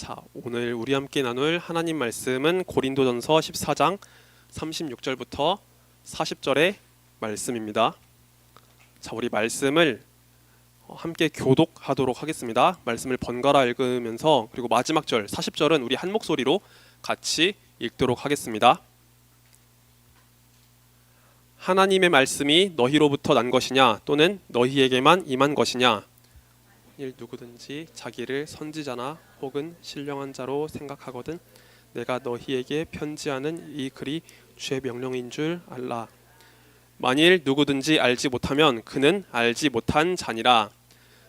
자, 오늘 우리 함께 나눌 하나님 말씀은 고린도전서 14장 36절부터 40절의 말씀입니다. 자, 우리 말씀을 함께 교독하도록 하겠습니다. 말씀을 번갈아 읽으면서 그리고 마지막 절 40절은 우리 한 목소리로 같이 읽도록 하겠습니다. 하나님의 말씀이 너희로부터 난 것이냐 또는 너희에게만 임한 것이냐, 누구든지 자기를 선지자나 혹은 신령한 자로 생각하거든 내가 너희에게 편지하는 이 글이 주의 명령인 줄 알라. 만일 누구든지 알지 못하면 그는 알지 못한 자니라.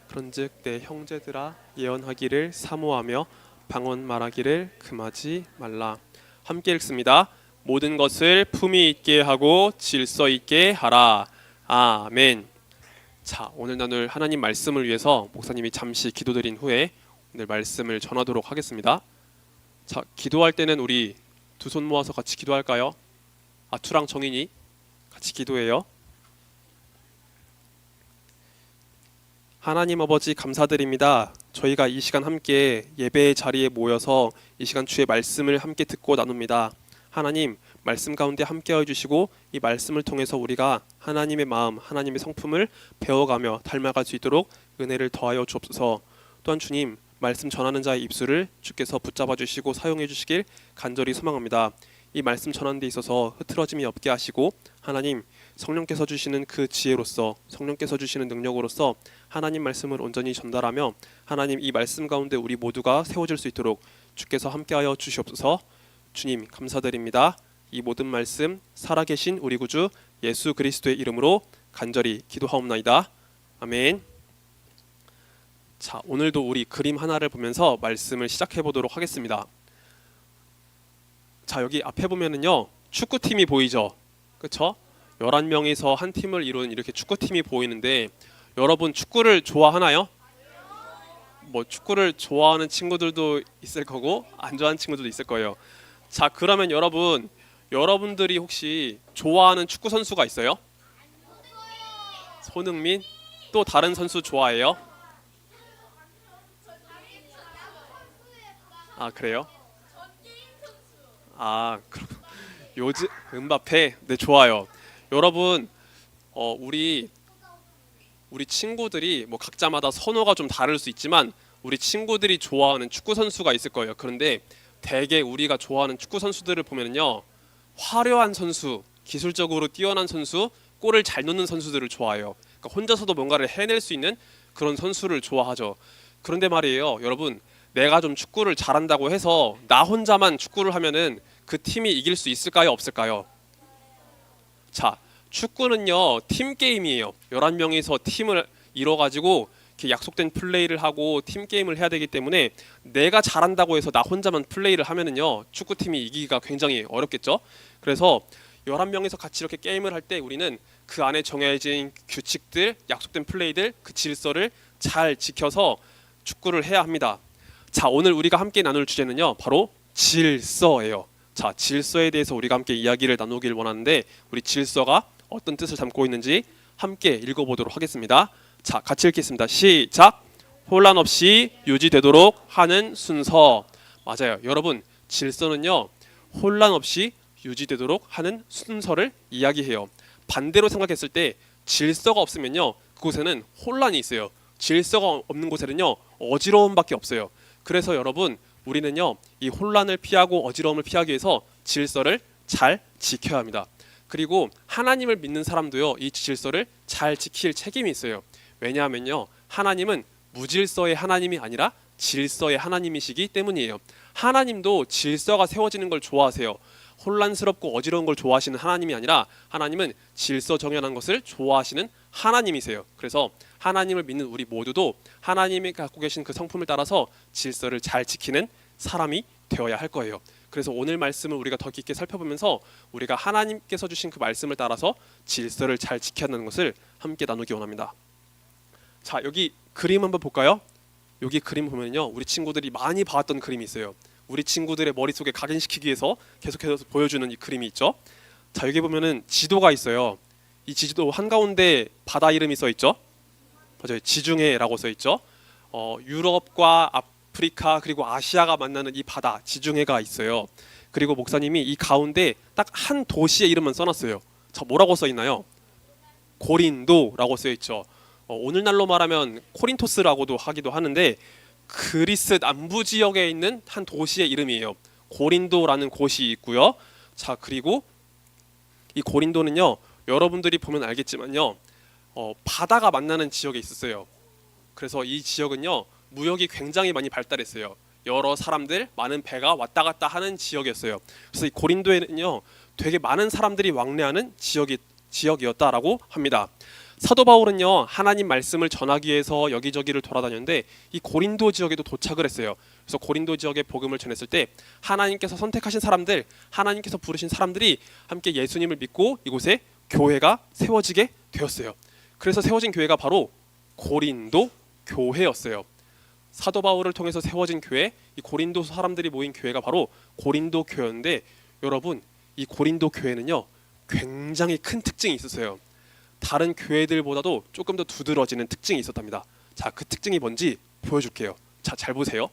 그런즉 내 형제들아, 예언하기를 사모하며 방언 말하기를 금하지 말라. 함께 읽습니다. 모든 것을 품위 있게 하고 질서 있게 하라. 아멘. 자, 오늘 나눌 하나님 말씀을 위해서 목사님이 잠시 기도드린 후에 오늘 말씀을 전하도록 하겠습니다. 자, 기도할 때는 우리 두 손 모아서 같이 기도할까요? 아투랑 정인이 같이 기도해요. 하나님 아버지, 감사드립니다. 저희가 이 시간 함께 예배의 자리에 모여서 이 시간 주의 말씀을 함께 듣고 나눕니다. 하나님, 말씀 가운데 함께해 주시고 이 말씀을 통해서 우리가 하나님의 마음, 하나님의 성품을 배워가며 닮아갈 수 있도록 은혜를 더하여 주옵소서. 또한 주님, 말씀 전하는 자의 입술을 주께서 붙잡아 주시고 사용해 주시길 간절히 소망합니다. 이 말씀 전하는 데 있어서 흐트러짐이 없게 하시고 하나님, 성령께서 주시는 그 지혜로서, 성령께서 주시는 능력으로서 하나님 말씀을 온전히 전달하며 하나님, 이 말씀 가운데 우리 모두가 세워질 수 있도록 주께서 함께하여 주시옵소서. 주님, 감사드립니다. 이 모든 말씀 살아계신 우리 구주 예수 그리스도의 이름으로 간절히 기도하옵나이다. 아멘. 자, 오늘도 우리 그림 하나를 보면서 말씀을 시작해 보도록 하겠습니다. 자, 여기 앞에 보면은요, 축구팀이 보이죠? 그렇죠? 11명이서 한 팀을 이룬 이렇게 축구팀이 보이는데, 여러분 축구를 좋아하나요? 뭐 축구를 좋아하는 친구들도 있을 거고 안 좋아하는 친구들도 있을 거예요. 자, 그러면 여러분들이 혹시 좋아하는 축구 선수가 있어요? 손흥민? 또 다른 선수 좋아해요? 아, 그래요? 아, 요즘 음바페? 네, 좋아요. 여러분, 우리 친구들이 뭐 각자마다 선호가 좀 다를 수 있지만 우리 친구들이 좋아하는 축구 선수가 있을 거예요. 그런데 대개 우리가 좋아하는 축구 선수들을 보면요, 화려한 선수, 기술적으로 뛰어난 선수, 골을 잘 넣는 선수들을 좋아해요. 그러니까 혼자서도 뭔가를 해낼 수 있는 그런 선수를 좋아하죠. 그런데 말이에요, 여러분, 내가 좀 축구를 잘한다고 해서 나 혼자만 축구를 하면은 그 팀이 이길 수 있을까요, 없을까요? 자, 축구는요, 팀 게임이에요. 11명이서 팀을 이뤄가지고 이렇게 약속된 플레이를 하고 팀 게임을 해야 되기 때문에 내가 잘한다고 해서 나 혼자만 플레이를 하면은요, 축구팀이 이기기가 굉장히 어렵겠죠. 그래서 11명이서 같이 이렇게 게임을 할 때 우리는 그 안에 정해진 규칙들, 약속된 플레이들, 그 질서를 잘 지켜서 축구를 해야 합니다. 자, 오늘 우리가 함께 나눌 주제는요, 바로 질서예요. 자, 질서에 대해서 우리가 함께 이야기를 나누길 원하는데, 우리 질서가 어떤 뜻을 담고 있는지 함께 읽어보도록 하겠습니다. 자, 같이 읽겠습니다. 시작. 혼란 없이 유지되도록 하는 순서. 맞아요. 여러분, 질서는요, 혼란 없이 유지되도록 하는 순서를 이야기해요. 반대로 생각했을 때 질서가 없으면요, 그곳에는 혼란이 있어요. 질서가 없는 곳에는요, 어지러움밖에 없어요. 그래서 여러분, 우리는요, 이 혼란을 피하고 어지러움을 피하기 위해서 질서를 잘 지켜야 합니다. 그리고 하나님을 믿는 사람도요, 이 질서를 잘 지킬 책임이 있어요. 왜냐하면요, 하나님은 무질서의 하나님이 아니라 질서의 하나님이시기 때문이에요. 하나님도 질서가 세워지는 걸 좋아하세요. 혼란스럽고 어지러운 걸 좋아하시는 하나님이 아니라 하나님은 질서 정연한 것을 좋아하시는 하나님이세요. 그래서 하나님을 믿는 우리 모두도 하나님이 갖고 계신 그 성품을 따라서 질서를 잘 지키는 사람이 되어야 할 거예요. 그래서 오늘 말씀을 우리가 더 깊게 살펴보면서 우리가 하나님께서 주신 그 말씀을 따라서 질서를 잘 지켜야 하는 것을 함께 나누기 원합니다. 자, 여기 그림 한번 볼까요? 여기 그림 보면요, 우리 친구들이 많이 봤던 그림이 있어요. 우리 친구들의 머릿속에 각인시키기 위해서 계속해서 보여주는 이 그림이 있죠. 자, 여기 보면은 지도가 있어요. 이 지도 한가운데 바다 이름이 써 있죠. 맞아요. 지중해라고 써 있죠. 유럽과 아프리카 그리고 아시아가 만나는 이 바다 지중해가 있어요. 그리고 목사님이 이 가운데 딱 한 도시의 이름만 써놨어요. 자, 뭐라고 써 있나요? 고린도라고 써 있죠. 오늘날로 말하면 코린토스라고도 하기도 하는데 그리스 남부 지역에 있는 한 도시의 이름이에요. 고린도라는 곳이 있고요. 자, 그리고 이 고린도는요, 여러분들이 보면 알겠지만요, 바다가 만나는 지역에 있었어요. 그래서 이 지역은요, 무역이 굉장히 많이 발달했어요. 여러 사람들, 많은 배가 왔다 갔다 하는 지역이었어요. 그래서 이 고린도에는요, 되게 많은 사람들이 왕래하는 지역이었다라고 합니다. 사도 바울은요, 하나님 말씀을 전하기 위해서 여기저기를 돌아다녔는데 이 고린도 지역에도 도착을 했어요. 그래서 고린도 지역에 복음을 전했을 때 하나님께서 선택하신 사람들, 하나님께서 부르신 사람들이 함께 예수님을 믿고 이곳에 교회가 세워지게 되었어요. 그래서 세워진 교회가 바로 고린도 교회였어요. 사도 바울을 통해서 세워진 교회, 이 고린도 사람들이 모인 교회가 바로 고린도 교회인데, 여러분, 이 고린도 교회는요, 굉장히 큰 특징이 있었어요. 다른 교회들보다도 조금 더 두드러지는 특징이 있었답니다. 자, 그 특징이 뭔지 보여줄게요. 자, 잘 보세요.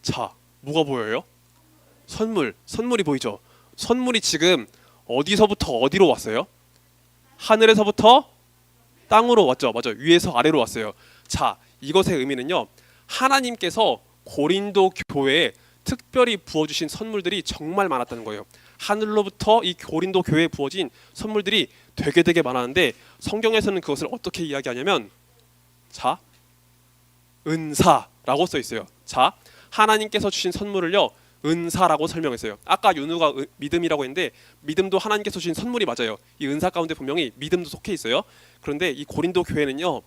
자, 뭐가 보여요? 선물이 보이죠? 선물이 지금 어디서부터 어디로 왔어요? 하늘에서부터 땅으로 왔죠. 맞죠? 위에서 아래로 왔어요. 자, 이것의 의미는요, 하나님께서 고린도 교회에 특별히 부어주신 선물들이 정말 많았다는 거예요. 하늘로부터 이 고린도 교회에 부어진 선물들이 되게 많았는데, 성경에서는 그것을 어떻게 이야기하냐면, 자, 은사라고 써 있어요. 자, 하나님께서 주신 선물을요, 은사라고 설명했어요. 아까 윤우가 믿음이라고 했는데, 믿음도 하나님께서 주신 선물이 맞아요. 이 은사 가운데 분명히 믿음도 속해 있어요. 그런데 이 고린도 교회는요,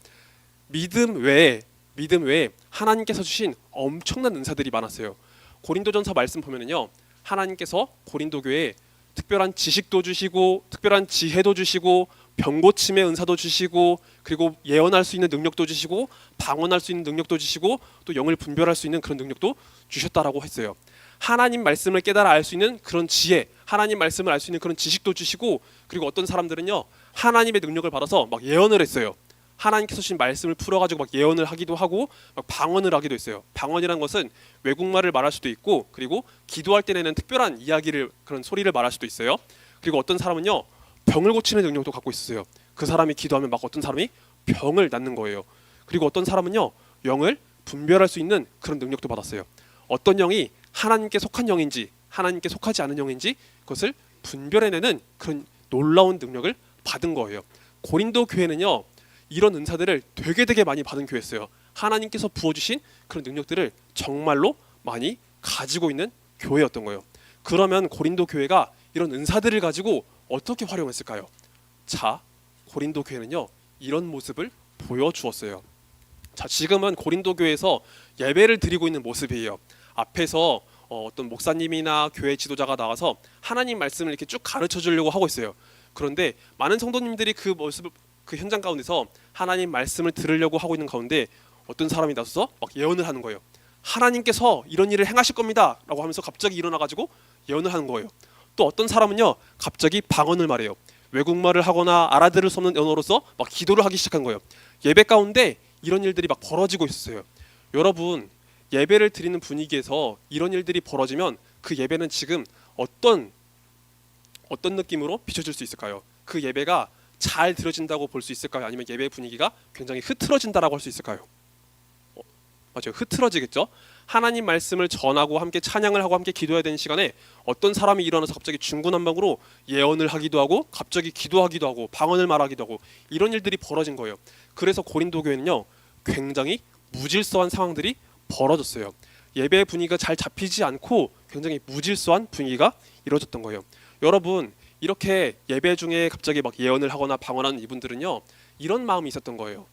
믿음 외에 하나님께서 주신 엄청난 은사들이 많았어요. 고린도전서 말씀 보면은요, 하나님께서 고린도 교회에 특별한 지식도 주시고, 특별한 지혜도 주시고, 병고침의 은사도 주시고, 그리고 예언할 수 있는 능력도 주시고, 방언할 수 있는 능력도 주시고, 또 영을 분별할 수 있는 그런 능력도 주셨다라고 했어요. 하나님 말씀을 깨달아 알 수 있는 그런 지혜, 하나님 말씀을 알 수 있는 그런 지식도 주시고, 그리고 어떤 사람들은요, 하나님의 능력을 받아서 막 예언을 했어요. 하나님께서 주신 말씀을 풀어가지고 막 예언을 하기도 하고, 막 방언을 하기도 했어요. 방언이란 것은 외국말을 말할 수도 있고, 그리고 기도할 때 내는 특별한 이야기를, 그런 소리를 말할 수도 있어요. 그리고 어떤 사람은요, 병을 고치는 능력도 갖고 있었어요. 그 사람이 기도하면 막 어떤 사람이 병을 낫는 거예요. 그리고 어떤 사람은요, 영을 분별할 수 있는 그런 능력도 받았어요. 어떤 영이 하나님께 속한 영인지 하나님께 속하지 않은 영인지 그것을 분별해내는 그런 놀라운 능력을 받은 거예요. 고린도 교회는요, 이런 은사들을 되게 많이 받은 교회였어요. 하나님께서 부어주신 그런 능력들을 정말로 많이 가지고 있는 교회였던 거예요. 그러면 고린도 교회가 이런 은사들을 가지고 어떻게 활용했을까요? 자, 고린도 교회는요, 이런 모습을 보여주었어요. 자, 지금은 고린도 교회에서 예배를 드리고 있는 모습이에요. 앞에서 어떤 목사님이나 교회 지도자가 나와서 하나님 말씀을 이렇게 쭉 가르쳐 주려고 하고 있어요. 그런데 많은 성도님들이 그 모습을, 그 현장 가운데서 하나님 말씀을 들으려고 하고 있는 가운데 어떤 사람이 나서서 막 예언을 하는 거예요. 하나님께서 이런 일을 행하실 겁니다 라고 하면서 갑자기 일어나가지고 예언을 하는 거예요. 또 어떤 사람은요, 갑자기 방언을 말해요. 외국말을 하거나 알아들을 수 없는 언어로서 막 기도를 하기 시작한 거예요. 예배 가운데 이런 일들이 막 벌어지고 있었어요. 여러분, 예배를 드리는 분위기에서 이런 일들이 벌어지면 그 예배는 지금 어떤 느낌으로 비춰질 수 있을까요? 그 예배가 잘 드려진다고 볼 수 있을까요? 아니면 예배 분위기가 굉장히 흐트러진다라고 할 수 있을까요? 맞아요, 흐트러지겠죠. 하나님 말씀을 전하고 함께 찬양을 하고 함께 기도해야 되는 시간에 어떤 사람이 일어나서 갑자기 중구난방으로 예언을 하기도 하고, 갑자기 기도하기도 하고, 방언을 말하기도 하고, 이런 일들이 벌어진 거예요. 그래서 고린도 교회는요, 굉장히 무질서한 상황들이 벌어졌어요. 예배 분위기가 잘 잡히지 않고 굉장히 무질서한 분위기가 이루어졌던 거예요. 여러분, 이렇게 예배 중에 갑자기 막 예언을 하거나 방언하는 이분들은요, 이런 마음이 있었던 거예요.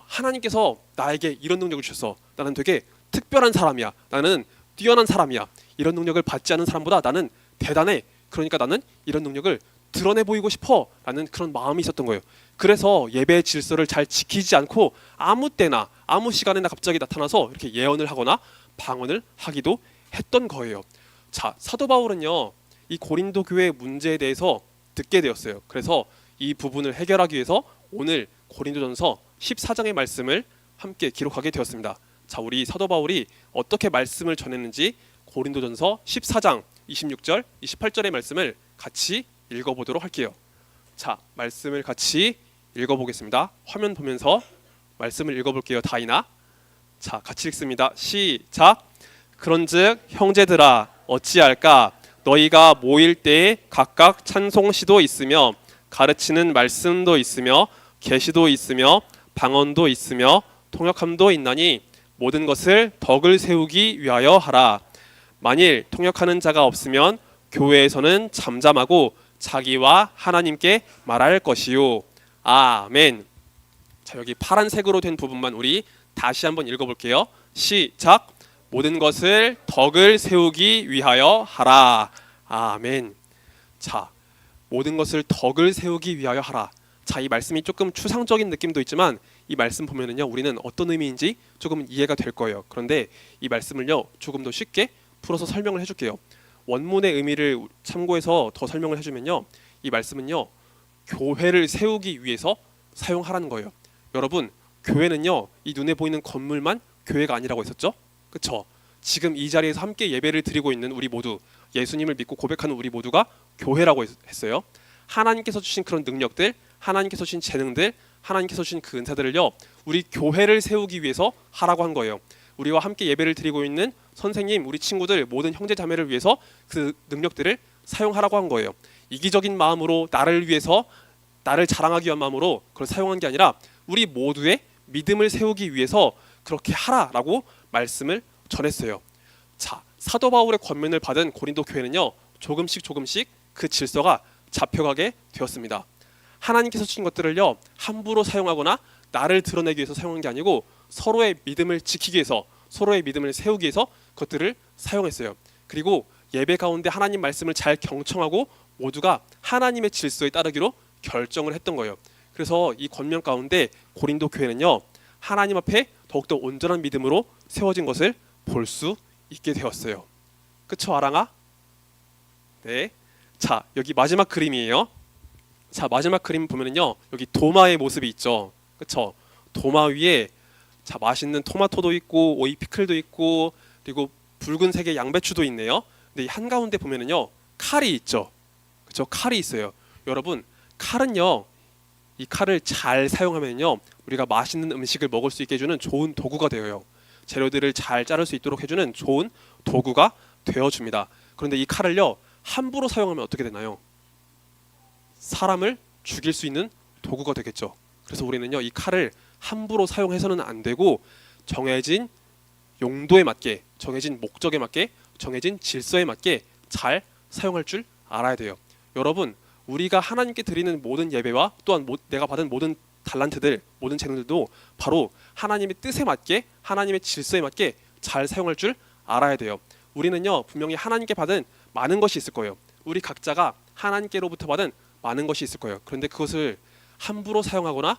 하나님께서 나에게 이런 능력을 주셨어. 나는 되게 특별한 사람이야. 나는 뛰어난 사람이야. 이런 능력을 받지 않은 사람보다 나는 대단해. 그러니까 나는 이런 능력을 드러내 보이고 싶어 라는 그런 마음이 있었던 거예요. 그래서 예배의 질서를 잘 지키지 않고 아무 때나 아무 시간에나 갑자기 나타나서 이렇게 예언을 하거나 방언을 하기도 했던 거예요. 자, 사도 바울은요, 이 고린도 교회의 문제에 대해서 듣게 되었어요. 그래서 이 부분을 해결하기 위해서 오늘 고린도전서 14장의 말씀을 함께 기록하게 되었습니다. 자, 우리 사도 바울이 어떻게 말씀을 전했는지 고린도전서 14장 26절, 28절의 말씀을 같이 읽어보도록 할게요. 자, 말씀을 같이 읽어보겠습니다. 화면 보면서 말씀을 읽어볼게요. 다이나. 자, 같이 읽습니다. 시작. 그런즉 형제들아 어찌할까? 너희가 모일 때에 각각 찬송시도 있으며 가르치는 말씀도 있으며 계시도 있으며 방언도 있으며 통역함도 있나니 모든 것을 덕을 세우기 위하여 하라. 만일 통역하는 자가 없으면 교회에서는 잠잠하고 자기와 하나님께 말할 것이요. 아멘. 자, 여기 파란색으로 된 부분만 우리 다시 한번 읽어볼게요. 시작. 모든 것을 덕을 세우기 위하여 하라. 아멘. 자, 모든 것을 덕을 세우기 위하여 하라. 자, 이 말씀이 조금 추상적인 느낌도 있지만 이 말씀 보면은요, 우리는 어떤 의미인지 조금 이해가 될 거예요. 그런데 이 말씀을요, 조금 더 쉽게 풀어서 설명을 해줄게요. 원문의 의미를 참고해서 더 설명을 해주면요, 이 말씀은요, 교회를 세우기 위해서 사용하라는 거예요. 여러분, 교회는요, 이 눈에 보이는 건물만 교회가 아니라고 했었죠? 그쵸? 지금 이 자리에서 함께 예배를 드리고 있는 우리 모두, 예수님을 믿고 고백하는 우리 모두가 교회라고 했어요. 하나님께서 주신 그런 능력들, 하나님께서 주신 재능들, 하나님께서 주신 그 은사들을요, 우리 교회를 세우기 위해서 하라고 한 거예요. 우리와 함께 예배를 드리고 있는 선생님, 우리 친구들, 모든 형제 자매를 위해서 그 능력들을 사용하라고 한 거예요. 이기적인 마음으로 나를 위해서, 나를 자랑하기 위한 마음으로 그걸 사용한 게 아니라 우리 모두의 믿음을 세우기 위해서 그렇게 하라라고 말씀을 전했어요. 자, 사도 바울의 권면을 받은 고린도 교회는요, 조금씩 그 질서가 잡혀가게 되었습니다. 하나님께서 주신 것들을요, 함부로 사용하거나 나를 드러내기 위해서 사용한 게 아니고 서로의 믿음을 지키기 위해서, 서로의 믿음을 세우기 위해서 그것들을 사용했어요. 그리고 예배 가운데 하나님 말씀을 잘 경청하고 모두가 하나님의 질서에 따르기로 결정을 했던 거예요. 그래서 이 권면 가운데 고린도 교회는요, 하나님 앞에 더욱더 온전한 믿음으로 세워진 것을 볼 수 있게 되었어요. 그쵸, 아랑아? 네. 자, 여기 마지막 그림이에요. 자, 마지막 그림 보면은요, 여기 도마의 모습이 있죠. 그쵸? 도마 위에 자, 맛있는 토마토도 있고 오이 피클도 있고 그리고 붉은색의 양배추도 있네요. 근데 이 한가운데 보면은요, 칼이 있죠. 그쵸? 칼이 있어요. 여러분, 칼은요, 이 칼을 잘 사용하면요, 우리가 맛있는 음식을 먹을 수 있게 해주는 좋은 도구가 되어요. 재료들을 잘 자를 수 있도록 해주는 좋은 도구가 되어줍니다. 그런데 이 칼을요, 함부로 사용하면 어떻게 되나요? 사람을 죽일 수 있는 도구가 되겠죠. 그래서 우리는요, 이 칼을 함부로 사용해서는 안 되고 정해진 용도에 맞게, 정해진 목적에 맞게, 정해진 질서에 맞게 잘 사용할 줄 알아야 돼요. 여러분, 우리가 하나님께 드리는 모든 예배와 또한 내가 받은 모든 달란트들, 모든 재능들도 바로 하나님의 뜻에 맞게, 하나님의 질서에 맞게 잘 사용할 줄 알아야 돼요. 우리는요, 분명히 하나님께 받은 많은 것이 있을 거예요. 우리 각자가 하나님께로부터 받은 많은 것이 있을 거예요. 그런데 그것을 함부로 사용하거나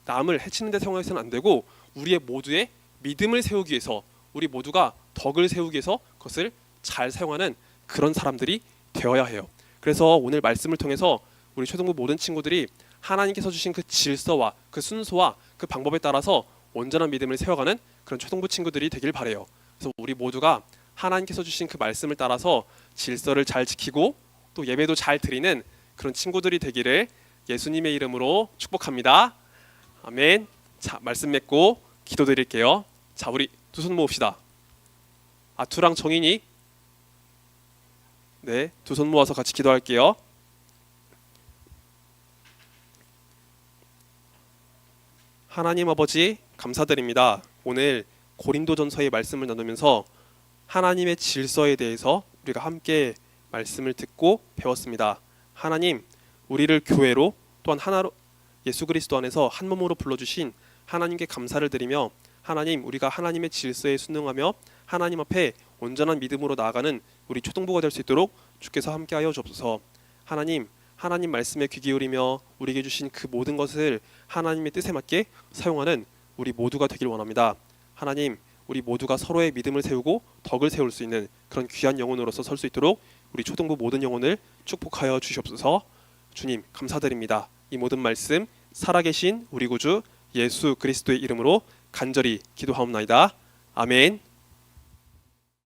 남을 해치는 데 사용해서는 안 되고 우리의 모두의 믿음을 세우기 위해서, 우리 모두가 덕을 세우기 위해서 그것을 잘 사용하는 그런 사람들이 되어야 해요. 그래서 오늘 말씀을 통해서 우리 초등부 모든 친구들이 하나님께서 주신 그 질서와 그 순서와 그 방법에 따라서 온전한 믿음을 세워가는 그런 초등부 친구들이 되길 바래요. 그래서 우리 모두가 하나님께서 주신 그 말씀을 따라서 질서를 잘 지키고 또 예배도 잘 드리는 그런 친구들이 되기를 예수님의 이름으로 축복합니다. 아멘. 자, 말씀 맺고 기도드릴게요. 자, 우리 두 손 모읍시다. 아투랑 정인이, 네, 두 손 모아서 같이 기도할게요. 하나님 아버지, 감사드립니다. 오늘 고린도전서의 말씀을 나누면서 하나님의 질서에 대해서 우리가 함께 말씀을 듣고 배웠습니다. 하나님, 우리를 교회로 또한 하나로 예수 그리스도 안에서 한 몸으로 불러주신 하나님께 감사를 드리며, 하나님, 우리가 하나님의 질서에 순응하며 하나님 앞에 온전한 믿음으로 나아가는 우리 초등부가 될 수 있도록 주께서 함께하여 주옵소서. 하나님, 하나님 말씀에 귀 기울이며 우리에게 주신 그 모든 것을 하나님의 뜻에 맞게 사용하는 우리 모두가 되길 원합니다. 하나님, 우리 모두가 서로의 믿음을 세우고 덕을 세울 수 있는 그런 귀한 영혼으로서 설 수 있도록 우리 초등부 모든 영혼을 축복하여 주시옵소서. 주님, 감사드립니다. 이 모든 말씀 살아계신 우리 구주 예수 그리스도의 이름으로 간절히 기도하옵나이다. 아멘.